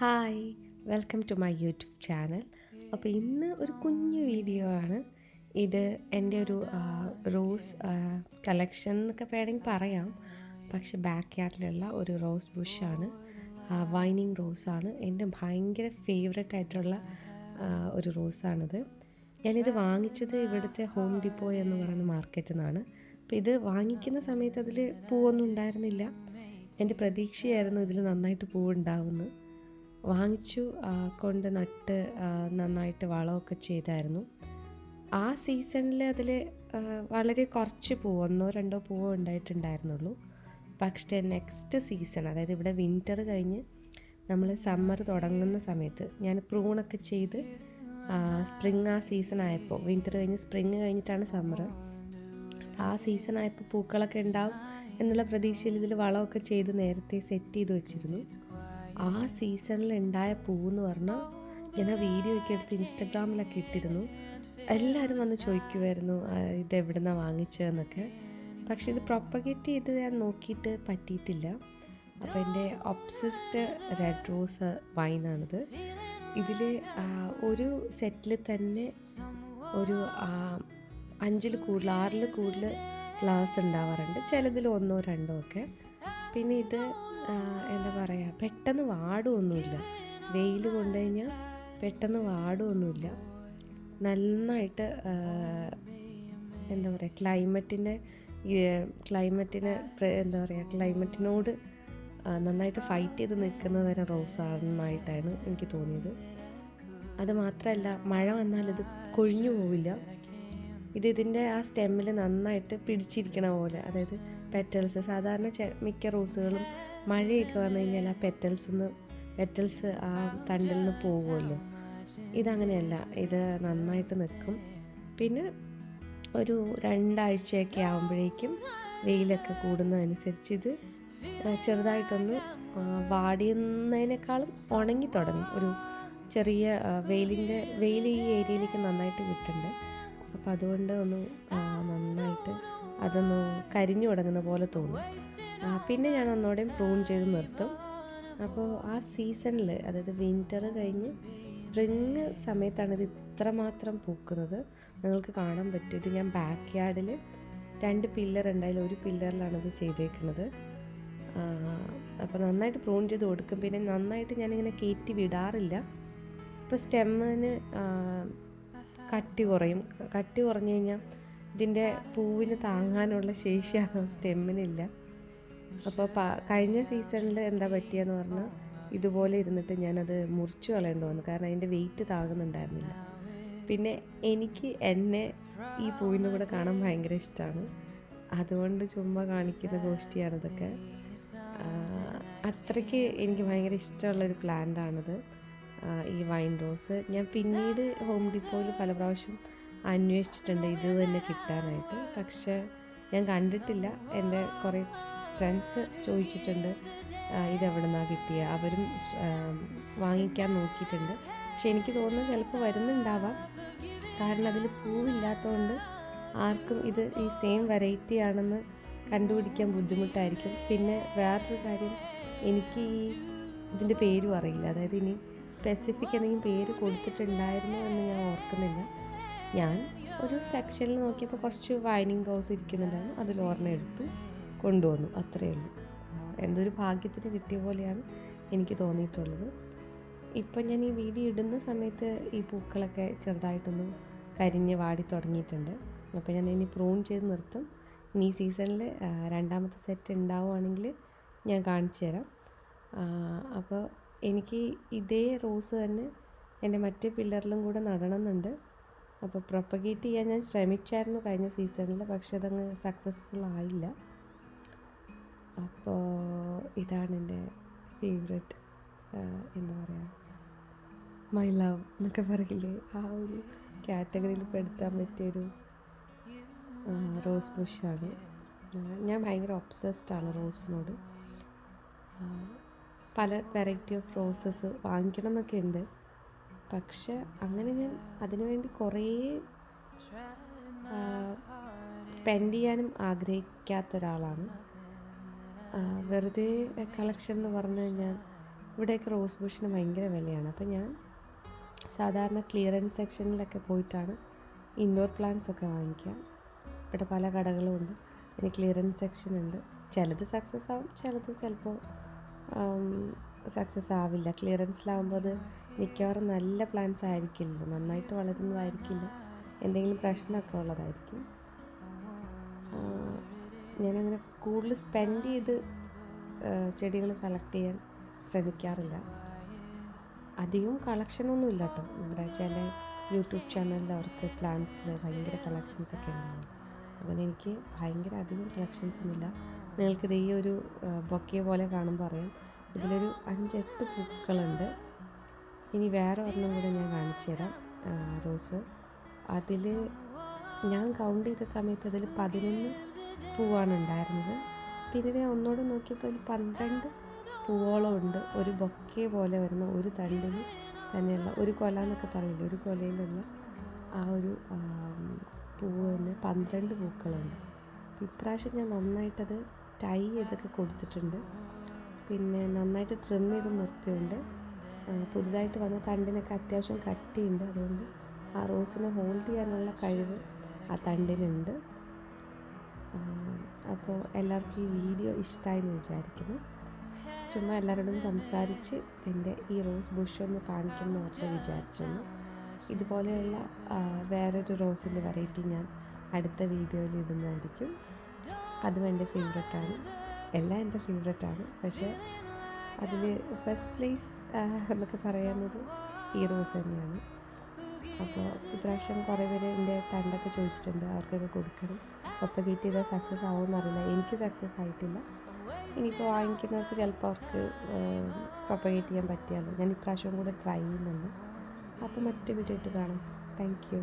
Hi, welcome to my YouTube channel. അപ്പോൾ ഇന്ന് ഒരു കുഞ്ഞു വീഡിയോ ആണ് ഇത്. എൻ്റെ ഒരു റോസ് കളക്ഷൻ എന്നൊക്കെ വേണമെങ്കിൽ പറയാം. പക്ഷെ ബാക്ക് യാർഡിലുള്ള ഒരു റോസ് ബുഷാണ്, വൈനിങ് റോസാണ്. എൻ്റെ ഭയങ്കര ഫേവററ്റ് ആയിട്ടുള്ള ഒരു റോസാണിത്. ഞാനിത് വാങ്ങിച്ചത് ഇവിടുത്തെ ഹോം ഡിപ്പോ എന്ന് പറയുന്ന മാർക്കറ്റിൽ നിന്നാണ്. അപ്പോൾ ഇത് വാങ്ങിക്കുന്ന സമയത്ത് അതിൽ പൂവൊന്നും ഉണ്ടായിരുന്നില്ല. എൻ്റെ പ്രതീക്ഷയായിരുന്നു ഇതിൽ നന്നായിട്ട് പൂവുണ്ടാവുമെന്ന്. വാങ്ങിച്ചു, കൊണ്ട് നട്ട് നന്നായിട്ട് വളമൊക്കെ ചെയ്തായിരുന്നു. ആ സീസണിൽ അതിൽ വളരെ കുറച്ച് പൂവ്, 1-2 പൂവ് ഉണ്ടായിട്ടുണ്ടായിരുന്നുള്ളൂ. പക്ഷേ നെക്സ്റ്റ് സീസൺ, അതായത് ഇവിടെ വിൻ്റർ കഴിഞ്ഞ് നമ്മൾ സമ്മർ തുടങ്ങുന്ന സമയത്ത് ഞാൻ പ്രൂണൊക്കെ ചെയ്ത് സ്പ്രിങ് ആ സീസൺ ആയപ്പോൾ, വിൻ്റർ കഴിഞ്ഞ് സ്പ്രിങ് കഴിഞ്ഞിട്ടാണ് സമ്മർ. ആ സീസൺ ആയപ്പോൾ പൂക്കളൊക്കെ ഉണ്ടാവും എന്നുള്ള പ്രതീക്ഷയിൽ ഇതിൽ വളമൊക്കെ ചെയ്ത് നേരത്തെ സെറ്റ് ചെയ്ത് വെച്ചിരുന്നു. ആ സീസണിൽ ഉണ്ടായ പൂവെന്ന് പറഞ്ഞാൽ ഞാൻ ആ വീഡിയോ ഒക്കെ എടുത്ത് ഇൻസ്റ്റഗ്രാമിലൊക്കെ ഇട്ടിരുന്നു. എല്ലാവരും വന്ന് ചോദിക്കുമായിരുന്നു ഇതെവിടെ നിന്നാണ് വാങ്ങിച്ചതെന്നൊക്കെ. പക്ഷെ ഇത് പ്രൊപ്പഗേറ്റ് ചെയ്ത് ഞാൻ നോക്കിയിട്ട് പറ്റിയിട്ടില്ല. അപ്പോൾ എൻ്റെ ഒബ്സസ്ഡ് റെഡ് റോസ് വൈനാണിത്. ഇതിൽ ഒരു സെറ്റിൽ തന്നെ ഒരു 5-ൽ കൂടുതൽ 6-ൽ കൂടുതൽ ഫ്ലവേഴ്സ് ഉണ്ടാവാറുണ്ട്, ചിലതിൽ 1-2 ഒക്കെ. പിന്നെ ഇത് എന്താ പറയുക, പെട്ടെന്ന് വാടുമൊന്നുമില്ല. വെയിൽ കൊണ്ടു കഴിഞ്ഞാൽ പെട്ടെന്ന് വാടുമൊന്നുമില്ല. നന്നായിട്ട് എന്താ പറയുക, ക്ലൈമറ്റിനോട് നന്നായിട്ട് ഫൈറ്റ് ചെയ്ത് നിൽക്കുന്ന തരം റോസാണെന്നായിട്ടാണ് എനിക്ക് തോന്നിയത്. അതുമാത്രമല്ല, മഴ വന്നാൽ ഇത് കൊഴിഞ്ഞു പോവില്ല. ഇതിൻ്റെ ആ സ്റ്റെമ്മിൽ നന്നായിട്ട് പിടിച്ചിരിക്കണ പോലെ, അതായത് പെറ്റൽസ് സാധാരണ മിക്ക റോസുകളും മഴയൊക്കെ വന്നു കഴിഞ്ഞാൽ ആ പെറ്റൽസ് ആ തണ്ടിൽ നിന്ന് പോകുമല്ലോ. ഇതങ്ങനെയല്ല, ഇത് നന്നായിട്ട് നിൽക്കും. പിന്നെ ഒരു 2 ആഴ്ചയൊക്കെ ആകുമ്പോഴേക്കും വെയിലൊക്കെ കൂടുന്നതനുസരിച്ച് ഇത് ചെറുതായിട്ടൊന്ന് വാടിയുന്നതിനേക്കാളും ഉണങ്ങി തുടങ്ങും. ഒരു ചെറിയ വെയിൽ ഈ ഏരിയയിലേക്ക് നന്നായിട്ട് കിട്ടുന്നുണ്ട്. അപ്പോൾ അതുകൊണ്ട് നന്നായിട്ട് അതൊന്ന് കരിഞ്ഞു തുടങ്ങുന്ന പോലെ തോന്നും. പിന്നെ ഞാൻ ഒന്നുകൂടെയും പ്രൂൺ ചെയ്ത് നിർത്തും. അപ്പോൾ ആ സീസണിൽ, അതായത് വിൻ്റർ കഴിഞ്ഞ് സ്പ്രിങ് സമയത്താണ് ഇത് ഇത്രമാത്രം പൂക്കുന്നത്. നിങ്ങൾക്ക് കാണാൻ പറ്റും. ഇത് ഞാൻ ബാക്ക് യാർഡിൽ 2 പില്ലർ ഉണ്ടായാലും ഒരു പില്ലറിലാണ് ഇത് ചെയ്തേക്കുന്നത്. അപ്പോൾ നന്നായിട്ട് പ്രൂൺ ചെയ്ത് കൊടുക്കും. പിന്നെ നന്നായിട്ട് ഞാനിങ്ങനെ കയറ്റി വിടാറില്ല. ഇപ്പോൾ സ്റ്റെമ്മിന് കട്ടി കുറഞ്ഞു കഴിഞ്ഞാൽ ഇതിൻ്റെ പൂവിന് താങ്ങാനുള്ള ശേഷി സ്റ്റെമ്മിനില്ല. അപ്പോൾ കഴിഞ്ഞ സീസണിൽ എന്താ പറ്റിയെന്ന് പറഞ്ഞാൽ ഇതുപോലെ ഇരുന്നിട്ട് ഞാനത് മുറിച്ചു കളയേണ്ടി വന്നു. കാരണം അതിൻ്റെ വെയിറ്റ് താങ്ങുന്നുണ്ടായിരുന്നില്ല. പിന്നെ എനിക്ക് എന്നെ ഈ പൂവിൻ്റെ കൂടെ കാണാൻ ഭയങ്കര ഇഷ്ടമാണ്. അതുകൊണ്ട് ചുമ്മാ കാണിക്കുന്ന ഗോഷ്ടിയാണിതൊക്കെ. അത്രയ്ക്ക് എനിക്ക് ഭയങ്കര ഇഷ്ടമുള്ളൊരു പ്ലാന്റാണിത്, ഈ വൈൻ റോസ്. ഞാൻ പിന്നീട് ഹോം ഡിപ്പോയിൽ പല പ്രാവശ്യം അന്വേഷിച്ചിട്ടുണ്ട് ഇത് തന്നെ കിട്ടാനായിട്ട്. പക്ഷേ ഞാൻ കണ്ടിട്ടില്ല. എൻ്റെ കുറേ ഫ്രണ്ട്സ് ചോദിച്ചിട്ടുണ്ട് ഇതെവിടെ നിന്നാണ് കിട്ടിയ, അവരും വാങ്ങിക്കാൻ നോക്കിയിട്ടുണ്ട്. പക്ഷെ എനിക്ക് തോന്നുന്നത് ചിലപ്പോൾ വരുന്നുണ്ടാവാം. കാരണം അതിൽ പൂവില്ലാത്തതുകൊണ്ട് ആർക്കും ഇത് ഈ സെയിം വെറൈറ്റി ആണെന്ന് കണ്ടുപിടിക്കാൻ ബുദ്ധിമുട്ടായിരിക്കും. പിന്നെ വേറൊരു കാര്യം, എനിക്ക് ഇതിൻ്റെ പേരും അറിയില്ല. അതായത് ഇനി സ്പെസിഫിക് എന്തെങ്കിലും പേര് കൊടുത്തിട്ടുണ്ടായിരുന്നു എന്ന് ഞാൻ ഓർക്കുന്നില്ല. ഞാൻ ഒരു സെക്ഷനിൽ നോക്കിയപ്പോൾ കുറച്ച് വൈനിങ് റോസ് ഇരിക്കുന്നുണ്ടായിരുന്നു. അതിൽ ഒരെണ്ണം എടുത്തു കൊണ്ടുവന്നു, അത്രയേ ഉള്ളൂ. എന്തൊരു ഭാഗ്യത്തിന് കിട്ടിയ പോലെയാണ് എനിക്ക് തോന്നിയിട്ടുള്ളത്. ഇപ്പം ഞാൻ ഈ വീഡിയോ ഇടുന്ന സമയത്ത് ഈ പൂക്കളൊക്കെ ചെറുതായിട്ടൊന്ന് കരിഞ്ഞ് വാടി തുടങ്ങിയിട്ടുണ്ട്. അപ്പോൾ ഞാൻ ഇനി പ്രൂൺ ചെയ്ത് നിർത്തും. ഇനി ഈ സീസണിൽ 2ാമത്തെ സെറ്റ് ഉണ്ടാവുകയാണെങ്കിൽ ഞാൻ കാണിച്ചു തരാം. അപ്പോൾ എനിക്ക് ഇതേ റോസ് തന്നെ എൻ്റെ മറ്റേ പില്ലറിലും കൂടെ നടണമെന്നുണ്ട്. അപ്പോൾ പ്രൊപ്പഗേറ്റ് ചെയ്യാൻ ഞാൻ ശ്രമിച്ചായിരുന്നു കഴിഞ്ഞ സീസണിൽ, പക്ഷെ അതങ്ങ് സക്സസ്ഫുൾ ആയില്ല. അപ്പോൾ ഇതാണ് എൻ്റെ ഫേവററ്റ്, എന്താ പറയുക, മൈ ലവ് എന്നൊക്കെ പറയില്ലേ, ആ ഒരു കാറ്റഗറിയിൽ പെടുത്താൻ പറ്റിയൊരു റോസ് ബുഷാണ്. ഞാൻ ഭയങ്കര ഒബ്സസ്ഡാണ് റോസിനോട്. പല വെറൈറ്റി ഓഫ് റോസസ് വാങ്ങിക്കണം എന്നൊക്കെ ഉണ്ട്. പക്ഷെ അങ്ങനെ ഞാൻ അതിനുവേണ്ടി കുറേ സ്പെൻഡ് ചെയ്യാനും ആഗ്രഹിക്കാത്ത ഒരാളാണ്. വെറുതെ കളക്ഷൻ എന്ന് പറഞ്ഞു കഴിഞ്ഞാൽ ഇവിടെയൊക്കെ റോസ് ബുഷിന് ഭയങ്കര വിലയാണ്. അപ്പോൾ ഞാൻ സാധാരണ ക്ലിയറൻസ് സെക്ഷനിലൊക്കെ പോയിട്ടാണ് ഇൻഡോർ പ്ലാന്റ്സ് ഒക്കെ വാങ്ങിക്കുക. ഇവിടെ പല കടകളും ഉണ്ട്, പിന്നെ ക്ലിയറൻസ് സെക്ഷൻ ഉണ്ട്. ചിലത് സക്സസ് ആവും, ചിലത് ചിലപ്പോൾ സക്സസ് ആവില്ല. ക്ലിയറൻസിലാവുമ്പോൾ അത് മിക്കവാറും നല്ല പ്ലാന്റ്സ് ആയിരിക്കില്ല, നന്നായിട്ട് വളരുന്നതായിരിക്കില്ല, എന്തെങ്കിലും പ്രശ്നമൊക്കെ ഉള്ളതായിരിക്കും. ഞാനങ്ങനെ കൂടുതൽ സ്പെൻഡ് ചെയ്ത് ചെടികൾ കളക്ട് ചെയ്യാൻ ശ്രമിക്കാറില്ല. അധികം കളക്ഷനൊന്നും ഇല്ല കേട്ടോ. ഇവിടെ ചില യൂട്യൂബ് ചാനലിൽ അവർക്ക് പ്ലാന്റ്സിൽ ഭയങ്കര കളക്ഷൻസൊക്കെ ഉണ്ടാവും. അങ്ങനെ എനിക്ക് ഭയങ്കര അധികം കളക്ഷൻസ് ഒന്നുമില്ല. നിങ്ങൾക്കിത് ഈ ഒരു ബൊക്കെ പോലെ കാണുമ്പോൾ അറിയാം, ഇതിലൊരു 5-8 പൂക്കളുണ്ട്. ഇനി വേറെ ഒരെണ്ണം കൂടെ ഞാൻ കാണിച്ചു തരാം, റോസ്. അതിൽ ഞാൻ കൗണ്ട് ചെയ്ത സമയത്ത് അതിൽ 11 പൂവാണ് ഉണ്ടായിരുന്നത്. പിന്നെ ഞാൻ ഒന്നുകൂടെ നോക്കിയപ്പോൾ അതിൽ 12 പൂവോളം ഉണ്ട്. ഒരു ബൊക്കെ പോലെ വരുന്ന ഒരു തണ്ടിൽ തന്നെയുള്ള ഒരു കൊല എന്നൊക്കെ പറയില്ല, ഒരു കൊലയിലുള്ള ആ ഒരു പൂവിന് 12 പൂക്കളുണ്ട്. ഇപ്രാവശ്യം ഞാൻ നന്നായിട്ടത് ടൈ ചെയ്തൊക്കെ കൊടുത്തിട്ടുണ്ട്, പിന്നെ നന്നായിട്ട് ട്രിം ചെയ്ത് നിർത്തിയുണ്ട്. പുതുതായിട്ട് വന്ന തണ്ടിനൊക്കെ അത്യാവശ്യം കട്ടിയുണ്ട്. അതുകൊണ്ട് ആ റോസിനെ ഹോൾഡ് ചെയ്യാനുള്ള കഴിവ് ആ തണ്ടിനുണ്ട്. അപ്പോൾ എല്ലാവർക്കും ഈ വീഡിയോ ഇഷ്ടമായെന്ന് വിചാരിക്കുന്നു. ചുമ്മാ എല്ലാവരോടും സംസാരിച്ച് എൻ്റെ ഈ റോസ് ബുഷ് ഒന്ന് കാണിക്കണം എന്ന് വിചാരിച്ചിരുന്നു. ഇതുപോലെയുള്ള വേറൊരു റോസിൻ്റെ വെറൈറ്റി ഞാൻ അടുത്ത വീഡിയോയിൽ ഇടുന്നതായിരിക്കും. അതും എൻ്റെ ഫേവറേറ്റാണ്, എല്ലാം എൻ്റെ ഫേവറേറ്റാണ്. പക്ഷേ അതിൽ ഫസ്റ്റ് പ്ലേസ് എന്നൊക്കെ പറയുന്നത് ഈ റോസ് തന്നെയാണ്. അപ്പോൾ ഇപ്രാവശ്യം കുറേ പേര് എൻ്റെ തണ്ടൊക്കെ ചോദിച്ചിട്ടുണ്ട്, അവർക്കൊക്കെ കൊടുക്കണം. പ്രൊപ്പഗേറ്റ് ചെയ്താൽ സക്സസ് ആവുമെന്നറിയില്ല, എനിക്ക് സക്സസ് ആയിട്ടില്ല. ഇനിയിപ്പോൾ വാങ്ങിക്കുന്നവർക്ക് ചിലപ്പോൾ അവർക്ക് പ്രൊപ്പഗേറ്റ് ചെയ്യാൻ പറ്റിയാലോ. ഞാൻ ഇപ്രാവശ്യം കൂടെ ട്രൈ ചെയ്യുന്നുണ്ട്. അപ്പോൾ മറ്റൊരു വീഡിയോ ആയിട്ട് കാണാം. Thank you.